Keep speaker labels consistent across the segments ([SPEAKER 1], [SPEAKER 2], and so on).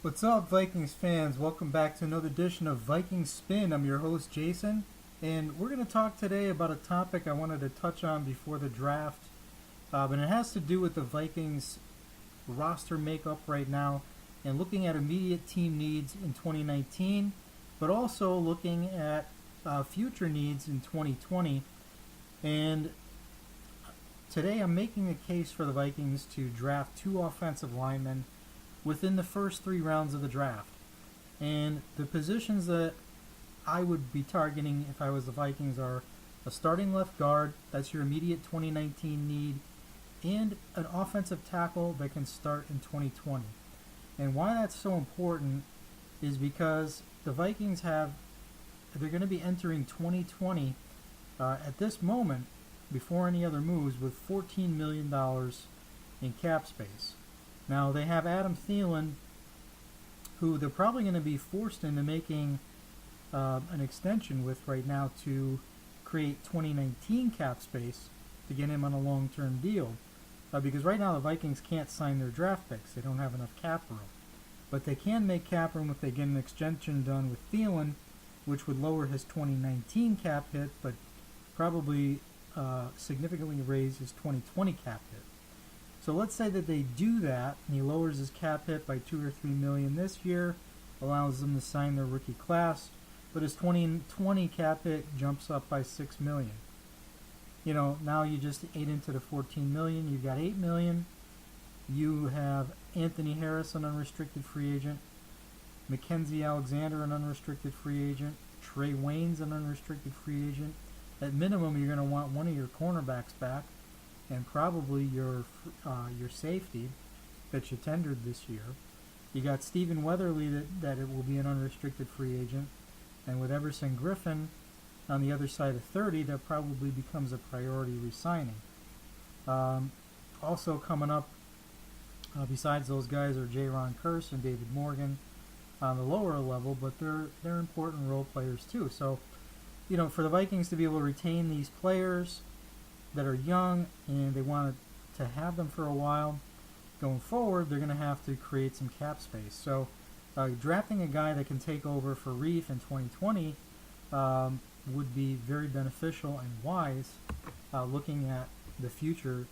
[SPEAKER 1] What's up, Vikings fans? Welcome back to another edition of Vikings Spin. I'm your host, Jason, and we're going to talk today about a topic I wanted to touch on before the draft, and it has to do with the Vikings roster makeup right now and looking at immediate team needs in 2019, but also looking at future needs in 2020. And today I'm making a case for the Vikings to draft two offensive linemen within the first 3 rounds of the draft. And the positions that I would be targeting if I was the Vikings are a starting left guard, that's your immediate 2019 need, and an offensive tackle that can start in 2020. And why that's so important is because the Vikings they're going to be entering 2020 at this moment, before any other moves, with $14 million in cap space. Now, they have Adam Thielen, who they're probably going to be forced into making an extension with right now to create 2019 cap space to get him on a long-term deal. Because right now the Vikings can't sign their draft picks. They don't have enough cap room. But they can make cap room if they get an extension done with Thielen, which would lower his 2019 cap hit, but probably significantly raise his 2020 cap hit. So let's say that they do that, and he lowers his cap hit by $2 or $3 million this year, allows them to sign their rookie class, but his 2020 cap hit jumps up by $6 million. Now you just ate into the $14 million. You've got $8 million. You have Anthony Harris, an unrestricted free agent, Mackenzie Alexander, an unrestricted free agent, Trey Waynes, an unrestricted free agent. At minimum, you're going to want one of your cornerbacks back, and probably your safety that you tendered this year. You got Stephen Weatherly that it will be an unrestricted free agent, and with Everson Griffin on the other side of 30, that probably becomes a priority re-signing. Also coming up, besides those guys, are Jaron Kearse and David Morgan on the lower level, but they're important role players too. So, for the Vikings to be able to retain these players that are young and they want to have them for a while going forward, they're going to have to create some cap space. So drafting a guy that can take over for Reef in 2020 would be very beneficial and wise, looking at the future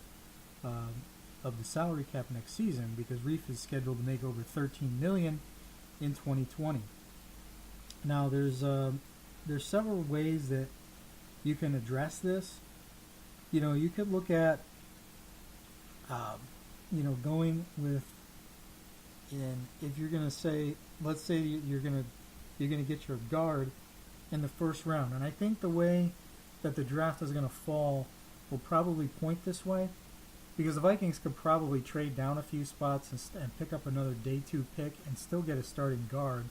[SPEAKER 1] of the salary cap next season, because Reef is scheduled to make over $13 million in 2020. Now there's several ways that you can address this. You could look at, going with, and if you're going to say, let's say you're going to get your guard in the first round, and I think the way that the draft is going to fall will probably point this way, because the Vikings could probably trade down a few spots and pick up another day 2 pick and still get a starting guard,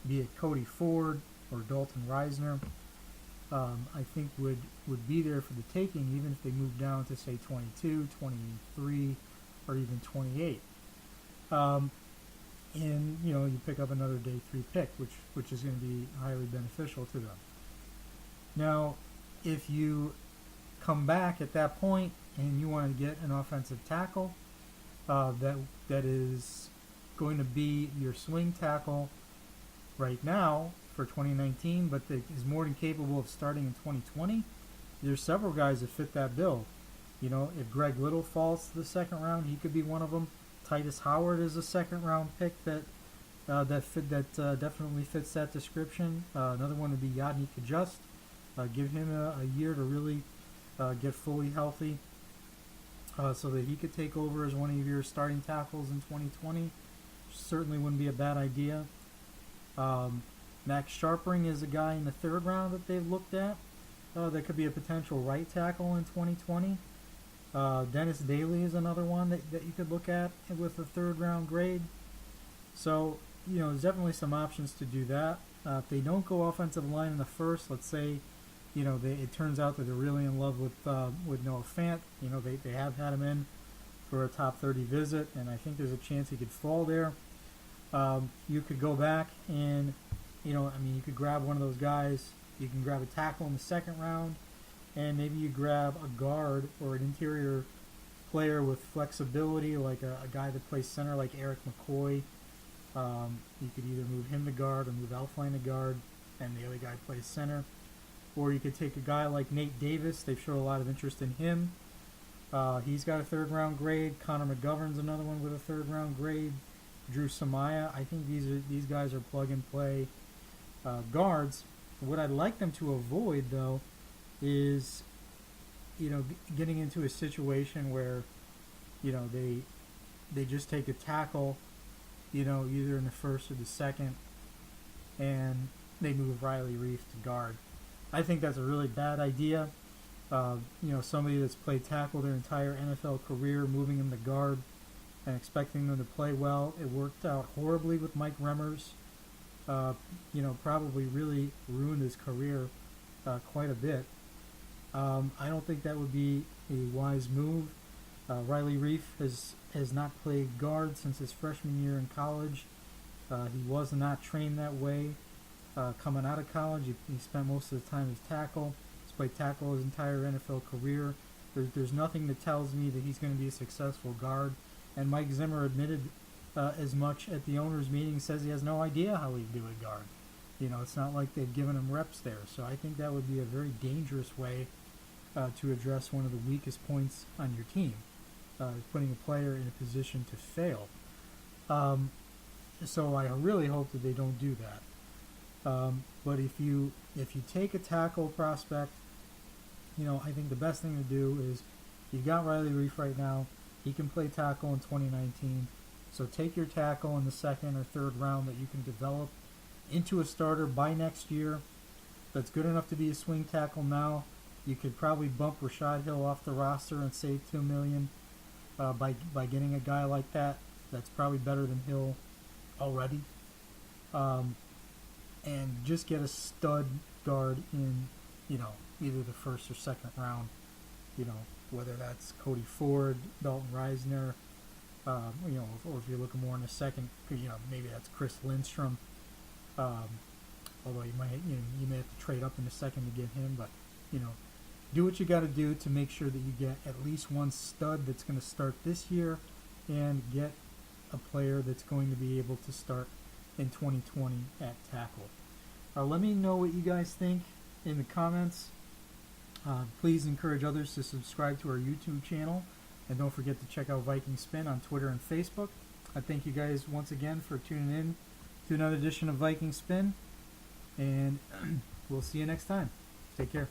[SPEAKER 1] be it Cody Ford or Dalton Reisner. I think would be there for the taking, even if they move down to say 22, 23, or even 28. And you pick up another day 3 pick, which is going to be highly beneficial to them. Now, if you come back at that point and you want to get an offensive tackle that is going to be your swing tackle right now for 2019, but that is more than capable of starting in 2020, there's several guys that fit that bill. If Greg Little falls to the second round, he could be one of them. Titus Howard is a second round pick that definitely fits that description. Another one would be Yadni Kajust. Give him a year to really get fully healthy, so that he could take over as one of your starting tackles in 2020. Certainly wouldn't be a bad idea. Max Sharpring is a guy in the 3rd round that they've looked at that could be a potential right tackle in 2020. Dennis Daly is another one that you could look at with a 3rd round grade. So, there's definitely some options to do that. If they don't go offensive line in the first, let's say, it turns out that they're really in love with Noah Fant. They have had him in for a top 30 visit, and I think there's a chance he could fall there. You could go back and you could grab one of those guys. You can grab a tackle in the 2nd round, and maybe you grab a guard or an interior player with flexibility, like a guy that plays center like Eric McCoy, You could either move him to guard or move Elfline to guard, and the other guy plays center. Or you could take a guy like Nate Davis. They've shown a lot of interest in him. He's got a third-round grade. Connor McGovern's another one with a third-round grade. Drew Samaya. I think these guys are plug-and-play guards. What I'd like them to avoid, though, is getting into a situation where they just take a tackle, either in the first or the second, and they move Riley Reef to guard. I think that's a really bad idea. Somebody that's played tackle their entire NFL career, moving him to guard and expecting them to play well. It worked out horribly with Mike Remmers. Probably really ruined his career quite a bit. I don't think that would be a wise move. Riley Reef has not played guard since his freshman year in college. He was not trained that way coming out of college. He spent most of the time as tackle. He's played tackle his entire NFL career. There's nothing that tells me that he's going to be a successful guard. And Mike Zimmer admitted as much at the owners' meeting. Says he has no idea how he'd do a guard. It's not like they've given him reps there. So I think that would be a very dangerous way to address one of the weakest points on your team, putting a player in a position to fail. So I really hope that they don't do that. But if you take a tackle prospect, I think the best thing to do is you've got Riley Reef right now. He can play tackle in 2019. So take your tackle in the second or third round that you can develop into a starter by next year. That's good enough to be a swing tackle now. You could probably bump Rashad Hill off the roster and save $2 million by getting a guy like that. That's probably better than Hill already. And just get a stud guard in, either the first or second round. Whether that's Cody Ford, Dalton Reisner, or if you're looking more in the second, maybe that's Chris Lindstrom. Although you may have to trade up in the second to get him, but do what you got to do to make sure that you get at least one stud that's going to start this year, and get a player that's going to be able to start in 2020 at tackle. Let me know what you guys think in the comments. Please encourage others to subscribe to our YouTube channel, and don't forget to check out Vikings Spin on Twitter and Facebook. I thank you guys once again for tuning in to another edition of Vikings Spin, and we'll see you next time. Take care.